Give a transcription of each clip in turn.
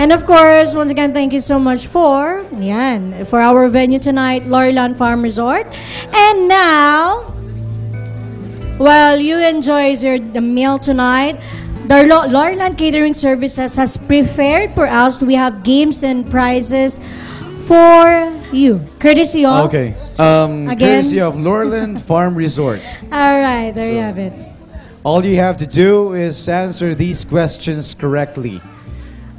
And of course, once again, thank you so much for our venue tonight, Lorland Farm Resort. And now, while you enjoy the meal tonight, the Lorland Catering Services has prepared for us. We have games and prizes for you, courtesy of. Okay. Courtesy of Lorland Farm Resort. All right, there you have it. All you have to do is answer these questions correctly.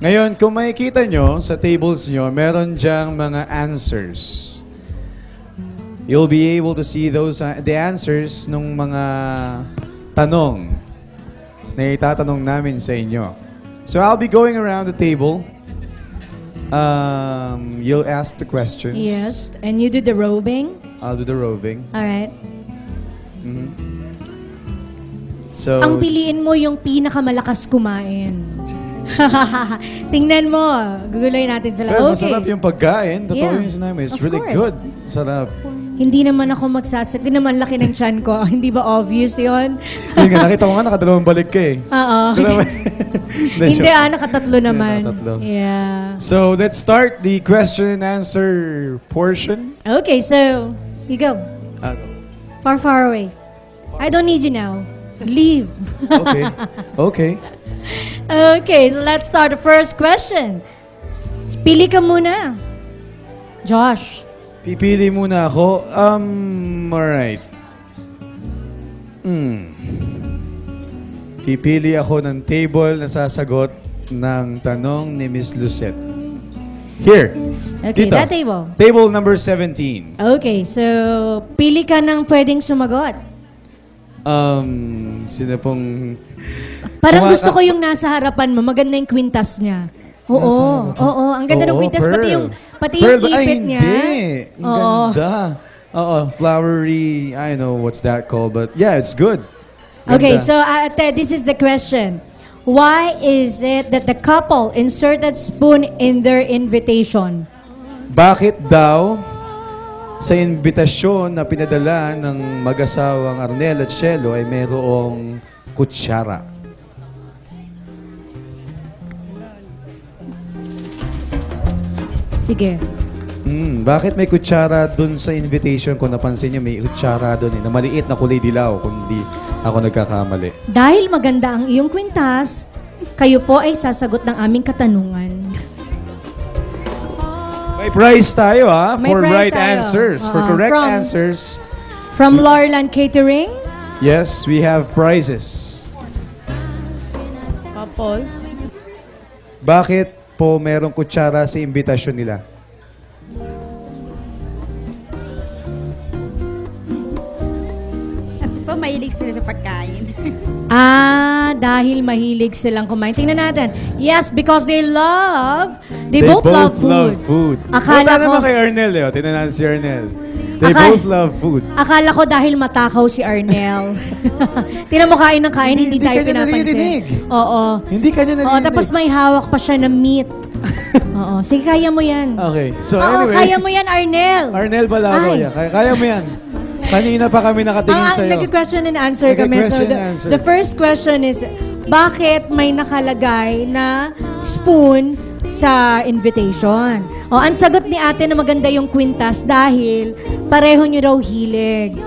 Ngayon, kung makikita nyo sa tables nyo, meron dyang mga answers. You'll be able to see the answers nung mga tanong na itatanong namin sa inyo. So I'll be going around the table. You'll ask the questions. Yes, and you do the roving. I'll do the roving. All right. So, ang piliin mo yung pinakamalakas kumain. Tingnan mo. Gugulay natin sila. Well, okay. Masarap yung pagkain. Totoo yung sinabi. It's really good. Sarap. Hindi naman ako Hindi naman laki ng tiyan ko. Hindi ba obvious yun? Hindi nga, nakita ko nga nakadalawang balik ka eh. Oo. Hindi nakatatlo naman. Nakatlo. Yeah. So, let's start the question and answer portion. Okay, so, you go. Far, far away. I don't need you now. Leave. Okay. Okay. Okay, so let's start the first question. Pili ka muna. Josh. Pipili muna ako. Alright. Pipili ako ng table na sasagot ng tanong ni Miss Lucette. Here. Okay, dito. that table. Table number 17. Okay, so pili ka ng pwedeng sumagot. Sino pong... Parang gusto ko yung nasa harapan mo. Maganda yung kwintas niya. Oo. Ang ganda ng kwintas. Pati yung ipit niya. Hindi. Ang ganda. Flowery. I know what's that called, but yeah, it's good. Ganda. Okay, so this is the question. Why is it that the couple inserted spoon in their invitation? Bakit daw sa invitasyon na pinadala ng mag-asawang Arnel at Shelo ay mayroong kutsara? Sige. Bakit may kutsara dun sa invitation? Kung napansin niyo, may kutsara dun na maliit na kulay dilaw kung di ako nagkakamali. Dahil maganda ang iyong kwintas, kayo po ay sasagot ng aming katanungan. May prize tayo May for prize right tayo. answers. For correct answers. From Lorland Catering? Yes, we have prizes. Couples? Bakit po merong kutsara sa invitation nila? Kasi po mahilig sila sa pagkain. Dahil mahilig silang kumain. Tingnan natin. Yes, because they both love food. Akala ko naman kay Arnel tingnan natin si Arnel. They both love food. Akala ko dahil matakaw si Arnel. Tingnan mo kain ng kain, hindi tayo pinapansin. Oo. Hindi kanya narinig. Tapos may hawak pa siya na meat. Oo. Sige, kaya mo yan. Okay. So anyway. Kaya mo yan, Arnel. Arnel Balago. Kaya mo yan. Kanina pa kami nakatingin sa'yo. Nag-question and answer kami. So the first question is, bakit may nakalagay na spoon sa invitation? Ang sagot ni ate na maganda yung kwintas dahil pareho nyo raw hilig.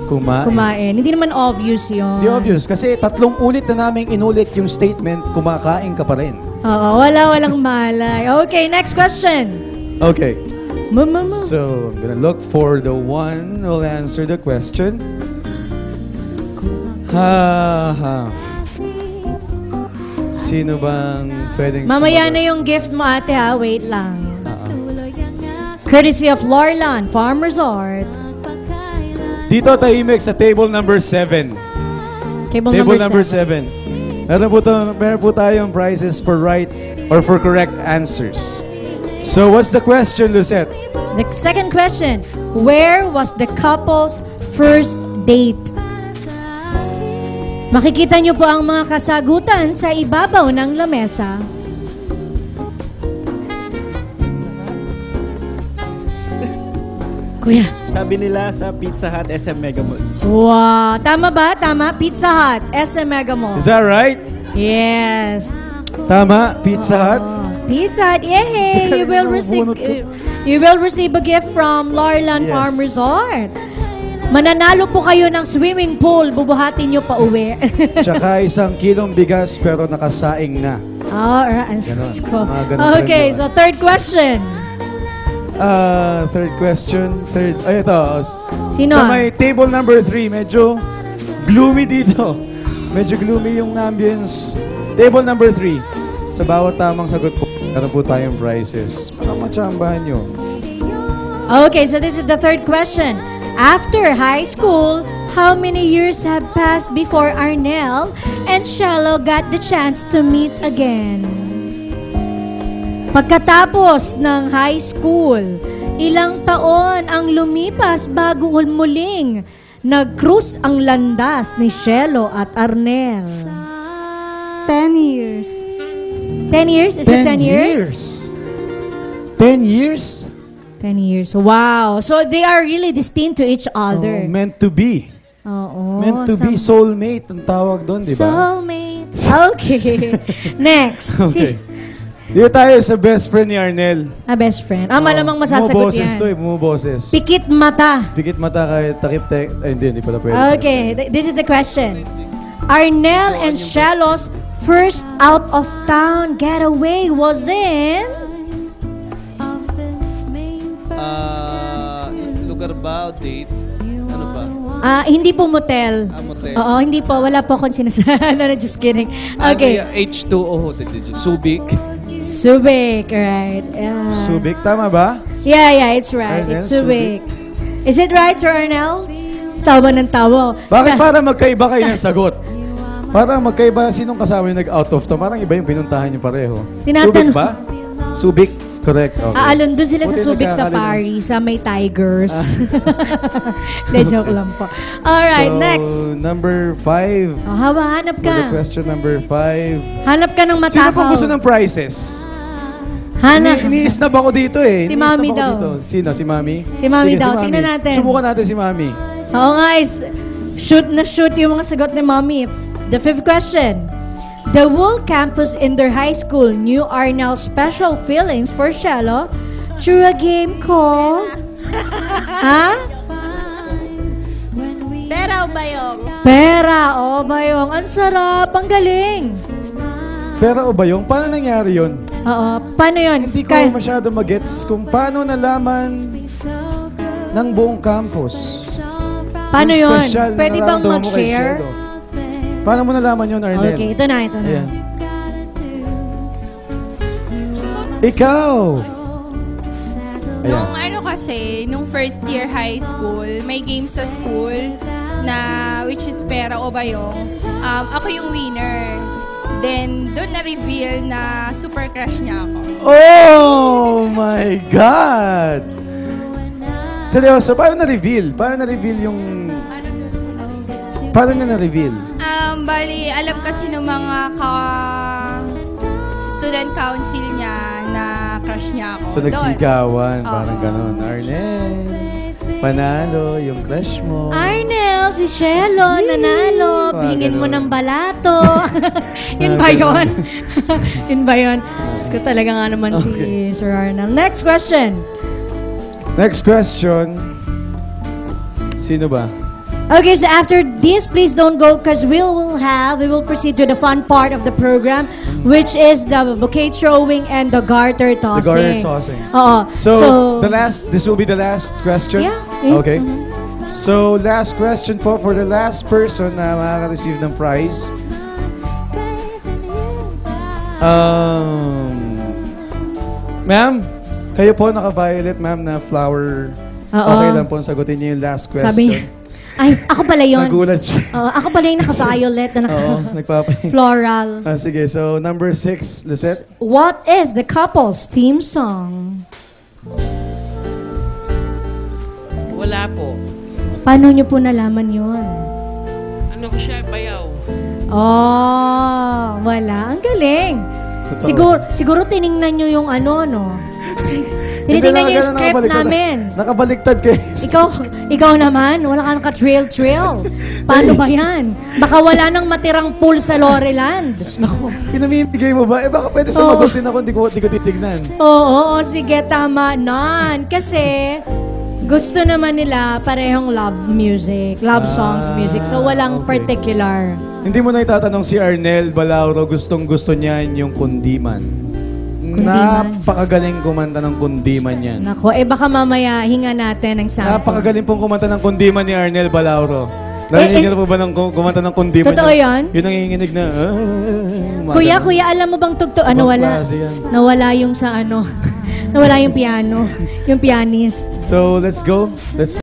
Kumain. Hindi naman obvious yun. Hindi obvious. Kasi 3 ulit na namin inulit yung statement, kumakain ka pa rin. Oo, walang malay. Okay, next question. Okay. So, I'm gonna look for the one who'll answer the question. Sino bang pwedeng Mamaya na yung gift mo, ate, ha? Wait lang. Courtesy of Lorland Farm Resort. Dito tahimik sa table number 7. Table number 7. Meron po tayong prizes for right or for correct answers. So, what's the question, Lucette? The second question, where was the couple's first date? Makikita niyo po ang mga kasagutan sa ibabaw ng lamesa. Kuya. Sabi nila sa Pizza Hut, SM Mega Mall. Wow. Tama ba? Tama. Pizza Hut, SM Mega Mall. Is that right? Yes. Tama, Pizza Hut. Pizza Hut. Yay! You will receive a gift from Lorlan Yes. Farm Resort. Mananalo po kayo ng swimming pool. Bubuhatin nyo pa uwi. Tsaka 1 kilong bigas pero nakasaing na. Alright. Ganon. Mga ganon Okay, trend so third question. Third question. Ay, ito. Sino? Sa may table number 3, medyo gloomy dito. Medyo gloomy yung ambience. Table number 3. Sa bawat tamang sagot po, meron po tayong prizes. Para matsambahan nyo. Okay, so this is the third question. After high school, how many years have passed before Arnel and Shello got the chance to meet again? Pagkatapos ng high school, ilang taon ang lumipas bago muling nag-cruise ang landas ni Shello at Arnel? 10 years. 10 years? Is it 10 years? 10 years? 10 years. Wow. So they are really destined to each other. Oh, meant to be. Oo. Meant to be. Soulmate ang tawag doon, di ba? Soulmate. Okay. Next. Okay. Dito tayo sa best friend ni Arnel. Best friend. Malamang masasagot Bumuboses yan. to eh, bumuboses. Pikit mata. Pikit mata kahit takip-tek. Ay, hindi pala pwede. Okay, this is the question. Arnel and Shello's first out-of-town getaway was in... Lugar ba o date? Ano ba? Hindi po motel. Motel. Oo, hindi po. Wala po akong sinasabi. No, just kidding. Okay. H2O. Subic. Subic, right. Subic, tama ba? Yeah, it's right. Arnel, It's Subic. Is it right, Sir Arnel? Tawa ng tawa. Bakit para magkaiba kayo ng sagot? Para magkaiba, sinong kasama yung nag-out of town? Parang iba yung pinuntahan niyo pareho. Tinatanong- Subic ba? Subic, correct. Okay. Alon doon sila sa Buti Subic sa nagkakalimutan. Paris, sa may Tigers. De, joke lang po. Alright, So, next. number 5. Hanap For the ka. question number 5. Hanap ka ng Sino matakaw. pong gusto ng prizes? Hanap. Ini-snap ako dito eh. Si Ini-snap Mami ako daw. dito. Sino? Si Mami? Si Mami Sige, daw. si Mami. Tingnan natin. Subukan natin si Mami. Oo nga, shoot yung mga sagot ni Mommy. The fifth question. The Wool campus in their high school knew Arnel's special feelings for Shello through a game called... Pera o bayong? Pera o bayong. Ang sarap. Ang galing. Pero o ba yung? Paano nangyari yun? Oo. Paano yun? Hindi ko masyado magets kung paano nalaman ng buong campus. Paano Yung yun? special na Pwede bang nararamdaman mo kay mag-share? Sheldon. Paano mo nalaman yun, Arnel? Okay, ito na. Ayan. Ikaw! Ayan. Nung nung first year high school, may game sa school na which is Pera o Bayong. Ako yung winner. Then, doon na-reveal na super crush niya ako. Oh my God! Seryoso, paano na-reveal? Paano na-reveal yung... Paano na na-reveal? Bali, alam kasi ng mga student council niya na crush niya ako. So nagsigawan, Oo. parang ganon. Arnel, panalo yung crush mo. Arnel, si Shello, nanalo. Ah, Hingin mo ganun. ng balato. Yun ba yun? Yun ba yun? Diyos ko talaga nga naman si Sir Arnel. Next question. Next question. Sino ba? Okay, so after this, please don't go because we will proceed to the fun part of the program, which is the bouquet throwing and the garter The tossing. garter tossing. Oo. So, this will be the last question? Yeah. Okay. So, last question po for the last person na makaka-receive ng prize. Ma'am, kayo po naka-violet, ma'am, na flower. Oo. Okay lang po, sagutin niyo yung last question. Sabi niya, ay, ako pala yun. Nagulat siya. Ako pala yung naka-violet na Oo, floral. sige, so number 6, Lisette. What is the couple's theme song? Wala po. Paano niyo po nalaman yun? Ano ko siya, bayaw. Oh, wala. Ang galing. Totoo. Siguro tiningnan niyo yung ano, no? Tinitingnan niyo yung script namin. Nakabaliktad kayo. Ikaw naman, wala kang ka-trail. Paano ba yan? Baka wala nang matirang pool sa Loreland. Naku, pinamimigay mo ba? Baka pwede sumagot din ako, di ko titignan. Oo, sige, tama nan. Kasi gusto naman nila parehong love music, love songs music. So walang okay. particular. Hindi mo na itatanong si Arnel Balauro, gustong-gusto niya yung kundiman. Napakagaling kumanta ng kundiman yan. Nako, baka mamaya hinga natin ng sample. Napakagaling pong kumanta ng kundiman ni Arnel Balauro. Narinig niyo na po ba ng kumanta ng kundiman? Totoo yan? Yun ang hinginig na... Kuya, alam mo bang tugtog? Wala. Nawala yung sa nawala yung piano. Yung pianist. So, let's go. Let's